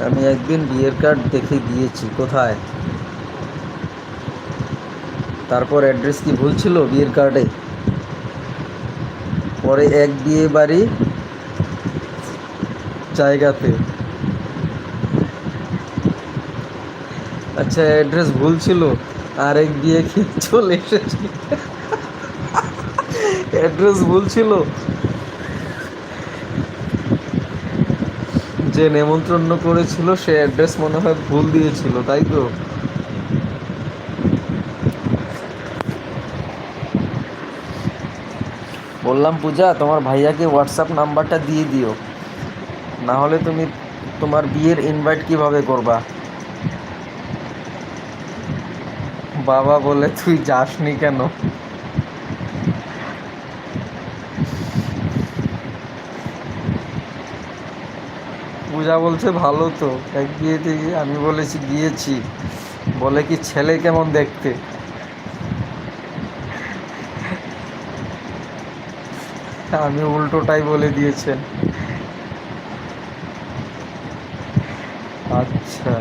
আমি একদিন বিয়ের কার্ড দেখে গিয়েছি। কোথায়? তারপর অ্যাড্রেস কি ভুল ছিল বিয়ের কার্ডে? পরে এক বিয়ে বাড়ি জায়গাতে। আচ্ছা, অ্যাড্রেস ভুল ছিল, আর এক বিয়ে খেয়ে চলে এসেছি। অ্যাড্রেস ভুল ছিল, যে নেমন্ত্রণ করেছিল সে অ্যাড্রেস মনে হয় ভুল দিয়েছিল, তাই তো? বললাম পূজা, তোমার ভাইয়াকে হোয়াটসঅ্যাপ নাম্বারটা দিয়ে দিও, না হলে তুমি তোমার বিয়ের ইনভাইট কিভাবে করবা? বাবা বলে তুই যাসনি কেন? পূজা বলছে ভালো তো, এক বিয়েতে গিয়ে। আমি বলেছি গিয়েছি, বলে কি ছেলে কেমন দেখতে। আমি উল্টোটাই বলে দিয়েছেন। আচ্ছা,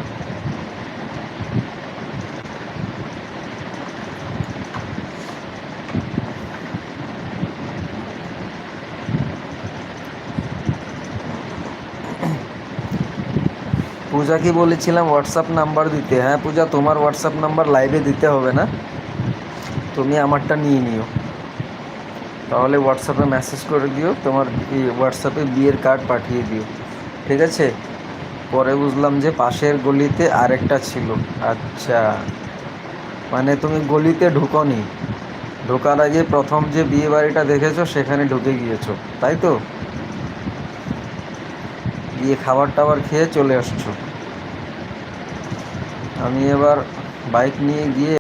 পূজাকে বলেছিলাম হোয়াটসঅ্যাপ নাম্বার দিতে। হ্যাঁ পূজা, তোমার হোয়াটসঅ্যাপ নাম্বার লাইভে দিতে হবে না, তুমি আমারটা নিয়ে নিও। তাহলে হোয়াটসঅ্যাপে মেসেজ করে দিও, তোমার হোয়াটসঅ্যাপে বিয়ের কার্ড পাঠিয়ে দিও, ঠিক আছে? পরে বুঝলাম যে পাশের গলিতে আরেকটা ছিল। আচ্ছা, মানে তুমি গলিতে ঢুকোনি, ঢোকার আগে প্রথম যে বিয়ে বাড়িটা দেখেছো সেখানে ঢুকে গিয়েছো, তাই তো? গিয়ে খাবার টাবার খেয়ে চলে আসছো। আমি এবার বাইক নিয়ে গিয়ে